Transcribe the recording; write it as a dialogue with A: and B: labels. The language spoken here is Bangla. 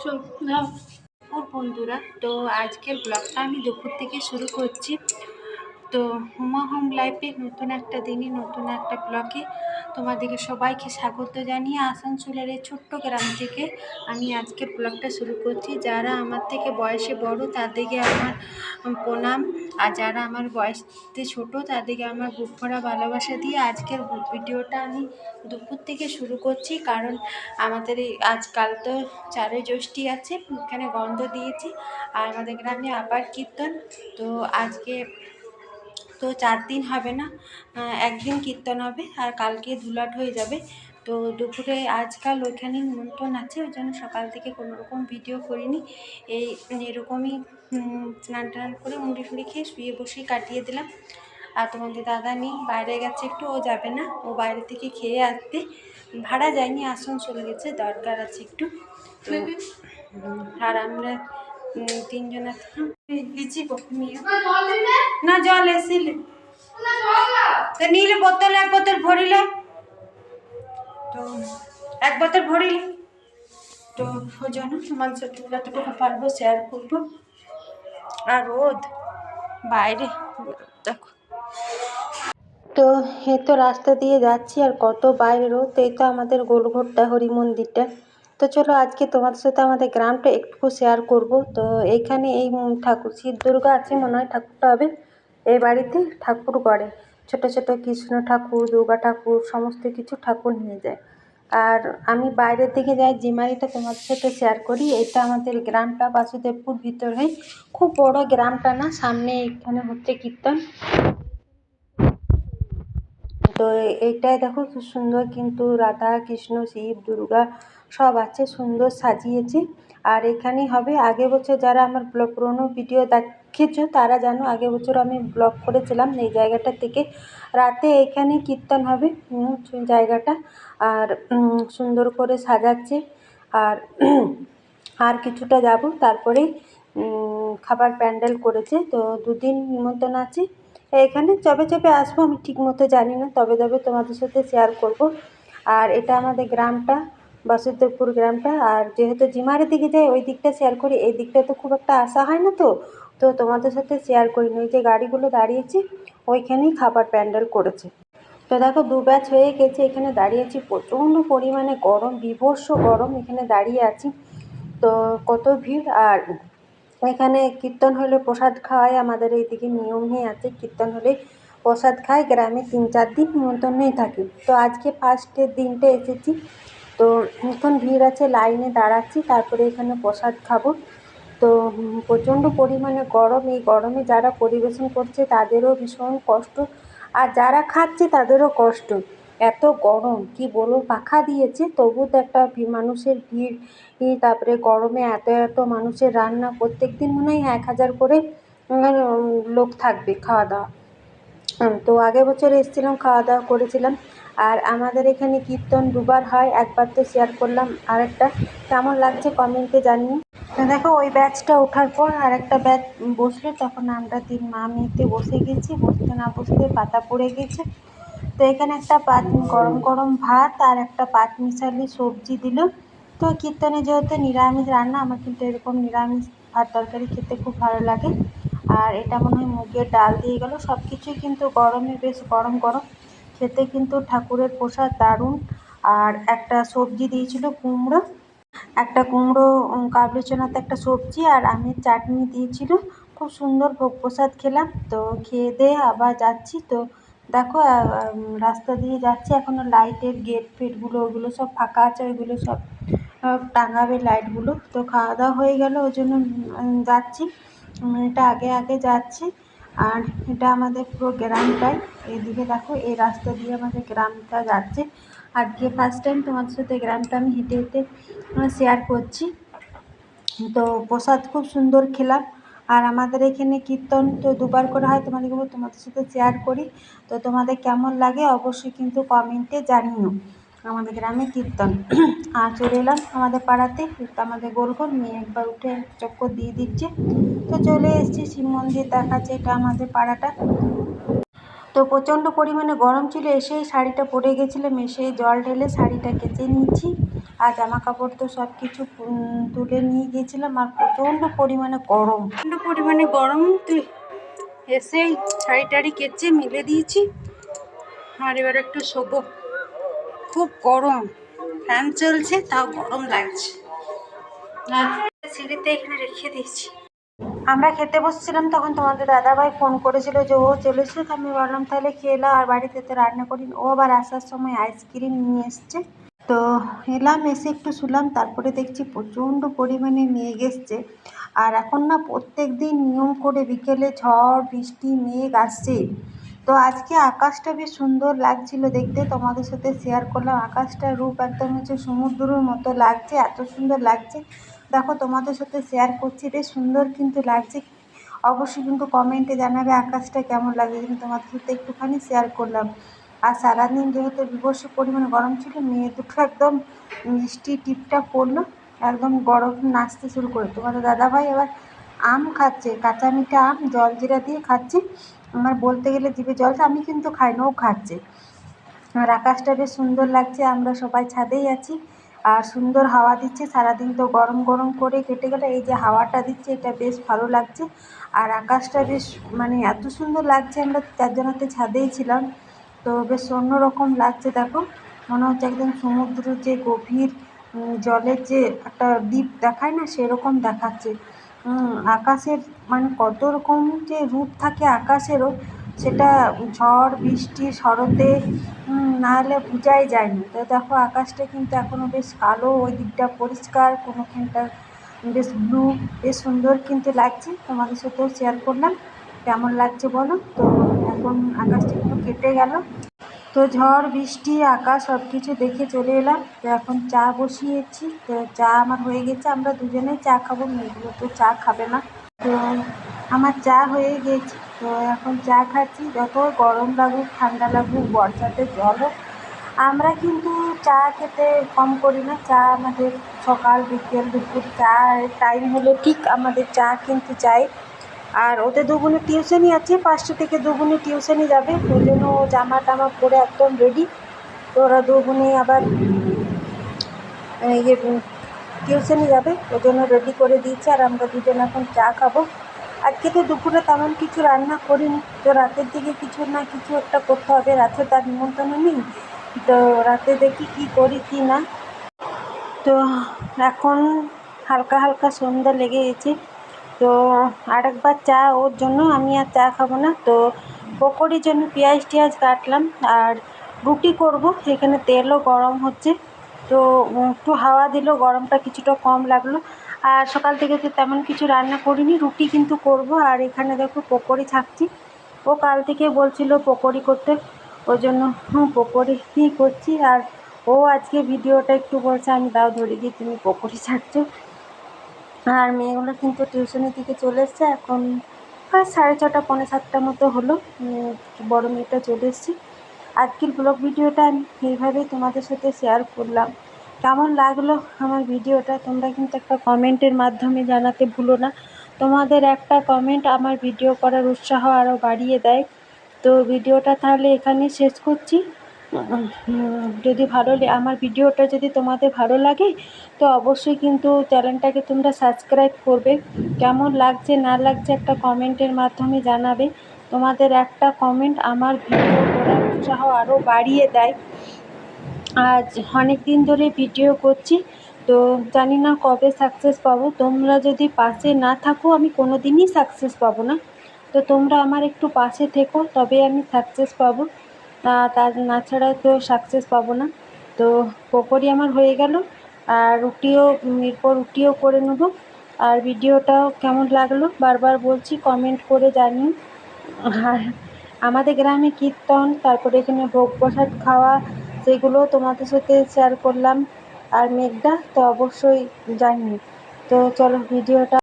A: ওর বন্ধুরা, তো আজকের ব্লগটা আমি দুপুর থেকে শুরু করছি। তো হুমা হোম লাইফে নতুন একটা দিনই নতুন একটা ব্লগে তোমাদেরকে সবাইকে স্বাগত জানিয়ে আসানসোলের এই ছোট্ট গ্রাম থেকে আমি আজকের ব্লগটা শুরু করছি। যারা আমার থেকে বয়সে বড় তাদেরকে আমার প্রণাম, আর যারা আমার বয়সে ছোট তাদেরকে আমার বুক ভরা ভালোবাসা দিয়ে আজকের ভিডিওটা আমি দুপুর থেকে শুরু করছি। কারণ আমাদের এই আজকাল তো 4ই জ্যৈষ্ঠী আছে, এখানে গন্ধ দিয়েছি, আর আমাদের গ্রামে আবার কীর্তন। তো আজকে তো 4 দিন হবে না, একদিন কীর্তন হবে আর কালকে ধুলাট হয়ে যাবে। তো দুপুরে আজকাল ওইখানে নিমন্ত্রণ আছে, ওই জন্য সকাল থেকে কোনো রকম ভিডিও করিনি। এরকমই স্নান টান করে মুড়ি ফুড়ি খেয়ে শুয়ে বসেই কাটিয়ে দিলাম। আর তোমাদের দাদা নেই, বাইরে গেছে একটু, ও যাবে না, ও বাইরে থেকে খেয়ে আসতে ভাড়া যায়নি, আসানসোলে গেছে, দরকার আছে একটু। তো আর আমরা 3 জন না জল এসিলে তো নিলে বোতল, এক বোতল ভরিলে, তো এক বোতল ভরিলে, তো ওই জন্য তোমার সাথে যতটুকু পারবো শেয়ার করবো। আর রোদ বাইরে দেখো, তো এই তো রাস্তা দিয়ে যাচ্ছি আর কত বাইরে রোদ। এই তো আমাদের গোলঘরটা, হরি মন্দিরটা। তো চলো আজকে তোমাদের সাথে আমাদের গ্রামটা একটু শেয়ার করব। তো এইখানে এই ঠাকুর শিব দুর্গা আছে মনে হয়, ঠাকুরটা হবে এই বাড়িতে ঠাকুর গড়ে, ছোট ছোট কৃষ্ণ ঠাকুর, দুর্গা ঠাকুর, সমস্ত কিছু ঠাকুর নিয়ে যায়। আর আমি বাইরের দিকে যাই, জিমারিটা তোমাদের সাথে শেয়ার করি। এটা আমাদের গ্রামটা বাসুদেবপুর ভিতরে, খুব বড় গ্রামটা না। সামনে এখানে হচ্ছে কীর্তন। তো এইটাই দেখো খুব সুন্দর, কিন্তু রাধা কৃষ্ণ শিব দুর্গা সব আছে, সুন্দর সাজিয়েছে। আর এখানেই হবে। আগের বছর যারা আমার পুরনো ভিডিও দেখেছো তারা জানো, আগের বছর আমি ব্লগ করেছিলাম এই জায়গাটা থেকে। রাতে এখানে কীর্তন হবে জায়গাটা, আর সুন্দর করে সাজাচ্ছে। আর আর কিছুটা যাব, তারপরে খাবার প্যান্ডেল করেছে। তো 2 দিন নিমন্ত্রণ আছে এখানে। যবে যবে আসবো আমি ঠিক মতো জানি না, তবে তবে তোমাদের সাথে শেয়ার করব। আর এটা আমাদের গ্রামটা, বাসুদেবপুর গ্রামটা। আর যেহেতু জিমারের দিকে যাই ওই দিকটা শেয়ার করি, এই দিকটা তো খুব একটা আসা হয় না, তো তোমাদের সাথে শেয়ার করিনি। ওই যে গাড়িগুলো দাঁড়িয়েছে ওইখানেই খাবার প্যান্ডেল করেছে। তো দেখো 2 ব্যাচ হয়ে গেছে, এখানে দাঁড়িয়েছি, প্রচণ্ড পরিমাণে গরম, বীভৎস গরম, এখানে দাঁড়িয়ে আছি। তো কত ভিড়। আর এখানে কীর্তন হলে প্রসাদ খাওয়ায়, আমাদের এইদিকে নিয়মই আছে, কীর্তন হলে প্রসাদ খায়। গ্রামে 3-4 দিন নিমন্ত্রণেই থাকে। তো আজকে ফার্স্টের দিনটা এসেছি, তো এখন ভিড় আছে, লাইনে দাঁড়াচ্ছি, তারপরে এখানে প্রসাদ খাবো। তো প্রচণ্ড পরিমাণে গরম, এই গরমে যারা পরিবেশন করছে তাদেরও ভীষণ কষ্ট, আর যারা খাচ্ছে তাদেরও কষ্ট। এত গরম কি বলবো, পাখা দিয়েছে তবু তো একটা মানুষের ভিড়। তারপরে গরমে এত এত মানুষের রান্না, প্রত্যেক দিন মনে হয় 1000 করে লোক থাকবে খাওয়া দাওয়া। তো আগের বছর এসেছিলাম, খাওয়া দাওয়া করেছিলাম। আর আমাদের এখানে কীর্তন 2 বার হয়, একবার তো শেয়ার করলাম, আরেকটা কেমন লাগছে কমেন্টে জানিও। দেখো ওই ব্যাচটা ওঠার পর আর একটা ব্যাচ বসলো, তখন আমরা 3 মা মেয়েতে বসে গেছি, বসতে না বসতে পাতা পড়ে গেছে। তো এখানে একটা গরম গরম ভাত আর একটা পাঁচমিশালি সবজি দিল। তো কীর্তনে যেহেতু নিরামিষ রান্না, আমার কিন্তু এরকম নিরামিষ ভাত তরকারি খেতে খুব ভালো লাগে। আর এটা মনে হয় মুগের ডাল দিয়ে গেল, সব কিছুই কিন্তু গরমে বেশ গরম গরম, খেতে কিন্তু ঠাকুরের প্রসাদ দারুণ। আর একটা সবজি দিয়েছিল কুমড়ো, একটা কুমড়ো কাবলি চনাতে একটা সবজি, আর আমের চাটনি দিয়েছিল। খুব সুন্দর ভোগ প্রসাদ খেলাম। তো খেয়ে দিয়ে আবার যাচ্ছি। তো দেখো রাস্তা দিয়ে যাচ্ছি, এখনও লাইটের গেট ফেটগুলো ওগুলো সব ফাঁকা আছে, ওইগুলো সব টাঙাবে লাইটগুলো। তো খাওয়া দাওয়া হয়ে গেল, ওই জন্য যাচ্ছি, এটা আগে আগে যাচ্ছি। আর এটা আমাদের পুরো গ্রামটাই, এইদিকে দেখো এই রাস্তা দিয়ে আমাদের গ্রামটা যাচ্ছে। আজকে ফার্স্ট টাইম তোমাদের সাথে গ্রামটা আমি হেঁটে হেঁটে শেয়ার করছি। তো প্রসাদ খুব সুন্দর খেলাম। আর আমাদের এখানে কীর্তন তো 2 বার করে হয়, তোমাদের সাথে শেয়ার করি। তো তোমাদের কেমন লাগে অবশ্যই কিন্তু কমেন্টে জানিও। আমাদের গ্রামে কীর্তন আর চলে এলাম আমাদের পাড়াতে, আমাদের গোলঘর, মেয়ে একবার উঠে চক্কর দিয়ে দিচ্ছে। তো চলে এসেছি, শিব মন্দির দেখাচ্ছে, এটা আমাদের পাড়াটা। তো প্রচণ্ড পরিমাণে গরম ছিল, এসেই শাড়িটা পরে গেছিলাম, এসে জল ঢেলে শাড়িটা কেচে নিয়েছি। আর জামা কাপড় তো সব কিছু তুলে নিয়ে গিয়েছিলাম। আর প্রচণ্ড পরিমাণে গরম তো এসেই শাড়ি টাড়ি কেচে মেলে দিয়েছি। আর এবার একটু শোবো। খুব গরম, ফ্যান চলছে তাও গরম লাগছে। আর সিঁড়িতে এখানে রেখে দিয়েছি। আমরা খেতে বসছিলাম, তখন তোমাদের দাদাভাই ফোন করেছিল যে ও চলেছে। তো আমি বললাম তাহলে খেয়ে নাও, আর বাড়িতে তো রান্না করি। ও আবার আসার সময় আইসক্রিম নিয়ে এসছে। তো এলাম, এসে একটু শুলাম, তারপরে দেখছি প্রচণ্ড পরিমাণে মেঘ এসছে। আর এখন না প্রত্যেক দিন নিয়ম করে বিকেলে ঝড় বৃষ্টি মেঘ আসছে। তো আজকে আকাশটা বেশ সুন্দর লাগছিল দেখতে, তোমাদের সাথে শেয়ার করলাম। আকাশটার রূপ একদম হচ্ছে সমুদ্রের মতো লাগছে, এত সুন্দর লাগছে। দেখো তোমাদের সাথে শেয়ার করছি, বেশ সুন্দর কিন্তু লাগছে। অবশ্যই কিন্তু কমেন্টে জানাবে আকাশটা কেমন লাগে, কিন্তু তোমাদের সাথে একটুখানি শেয়ার করলাম। আর সারাদিন যেহেতু বিভৎস পরিমাণে গরম ছিল, মেয়ে দুটো একদম মিষ্টি টিপটা পড়লো, একদম গরম নাচতে শুরু করে। তোমাদের দাদাভাই এবার আম খাচ্ছে, কাঁচা মিঠা আম জলজিরা দিয়ে খাচ্ছে। আমার বলতে গেলে জিভে জলটা, আমি কিন্তু খাই না, ও খাচ্ছে। আর আকাশটা বেশ সুন্দর লাগছে, আমরা সবাই ছাদেই আছি। আর সুন্দর হাওয়া দিচ্ছে, সারাদিন তো গরম গরম করে কেটে গেল, এই যে হাওয়াটা দিচ্ছে এটা বেশ ভালো লাগছে। আর আকাশটা বেশ মানে এত সুন্দর লাগছে, আমরা চারজনাতে ছাদেই ছিলাম। তো বেশ অন্যরকম লাগছে। দেখো মনে হচ্ছে একদম সমুদ্রের যে গভীর জলের যে একটা দ্বীপ দেখায় না, সেরকম দেখাচ্ছে। আকাশের মানে কত রকম যে রূপ থাকে আকাশেরও, সেটা ঝড় বৃষ্টি শরতে না হলে বোঝাই যায়নি। তো দেখো আকাশটা কিন্তু এখনও বেশ কালো, ওই দিকটা পরিষ্কার, কোনোখানটা বেশ ব্লু, বেশ সুন্দর কিন্তু লাগছে। তোমাদের সাথেও শেয়ার করলাম কেমন লাগছে বলো। তো এখন আকাশটা একটু কেটে গেল, তো ঝড় বৃষ্টি আকাশ সব কিছু দেখে চলে এলাম। তো এখন চা বসিয়েছি, তো চা আমার হয়ে গেছে। আমরা দুজনেই চা খাবো, মেয়েগুলো তো চা খাবে না। তো আমার চা হয়ে গেছে, তো এখন চা খাচ্ছি। যত গরম লাগুক ঠান্ডা লাগুক বর্ষাতে জল হোক, আমরা কিন্তু চা খেতে কম করি না। চা আমাদের সকাল বিকেল দুপুর চা টাইম হলে ঠিক আমাদের চা কিন্তু চাই। আর ওদের দুগুণে টিউশনি আছে, 5টা থেকে দুগুণে টিউশনি যাবে, ওই জন্য ও জামা টামা পরে একদম রেডি। তো ওরা দুগুণে আবার ইয়ে টিউশনি যাবে, ওই জন্য রেডি করে দিয়েছে। আর আমরা দুজন এখন চা খাবো। আজকে তো দুপুরে তেমন কিছু রান্না করিনি, তো রাতের দিকে কিছু না কিছু একটা করতে হবে, রাতে তার নিমন্ত্রণ নেই। তো রাতে দেখি কি করি কি না। তো এখন হালকা হালকা সন্ধ্যা লেগে গেছে। তো আরেকবার চা ওর জন্য, আমি আর চা খাবো না। তো পকোড়ির জন্য পেঁয়াজ টিয়াজ কাটলাম, আর রুটি করব। এখানে তেলও গরম হচ্ছে, তো একটু হাওয়া দিল, গরমটা কিছুটা কম লাগলো। আর সকাল থেকে তো তেমন কিছু রান্না করিনি, রুটি কিন্তু করব। আর এখানে দেখো পকোড়ি ছাকছি। ও কাল থেকে বলছিল পকোড়ি করতে, ওই জন্য পকোড়ি করছি। আর ও আজকে ভিডিওটা একটু বলছে আমি দাও ধরে দিয়ে তুমি পকোড়ি ছাড়ছো। আর মেয়েগুলো কিন্তু টিউশনের দিকে চলে এসছে, এখন প্রায় 6:30 6:45 মতো হলো। বড় মেয়েটা চলে এসছে। আজকের ব্লগ ভিডিওটা আমি এইভাবেই তোমাদের সাথে শেয়ার করলাম। কেমন লাগলো আমার ভিডিওটা তোমরা কিন্তু একটা কমেন্টের মাধ্যমে জানাতে ভুলো না। তোমাদের একটা কমেন্ট আমার ভিডিও করার উৎসাহ আরও বাড়িয়ে দেয়। তো ভিডিওটা তাহলে এখানে শেষ করছি। যদি আমার ভিডিওটা যদি তোমাদের ভালো লাগে, তো অবশ্যই কিন্তু চ্যানেলটাকে তোমরা সাবস্ক্রাইব করবে। কেমন লাগছে না লাগছে একটা কমেন্টের মাধ্যমে জানাবে। তোমাদের একটা কমেন্ট আমার ভিডিও করার উৎসাহ আরও বাড়িয়ে দেয়। আজ অনেক দিন ধরে ভিডিও করছি, তো জানি না কবে সাকসেস পাবো। তোমরা যদি পাশে না থাকো আমি কোনো দিনই সাকসেস পাবো না। তো তোমরা আমার একটু পাশে থেকো, তবে আমি সাকসেস পাবো, তার না ছাড়া তো সাকসেস পাবো না। তো পকোড়ি আমার হয়ে গেল, আর এরপর রুটিও করে নেবো। আর ভিডিওটাও কেমন লাগলো বারবার বলছি, কমেন্ট করে জানিও। আর আমাদের গ্রামে কীর্তন, তারপরে এখানে ভোগ প্রসাদ খাওয়া, সেগুলোও তোমাদের সাথে শেয়ার করলাম। আর মেঘটা তো অবশ্যই জানিও। তো চলো ভিডিওটা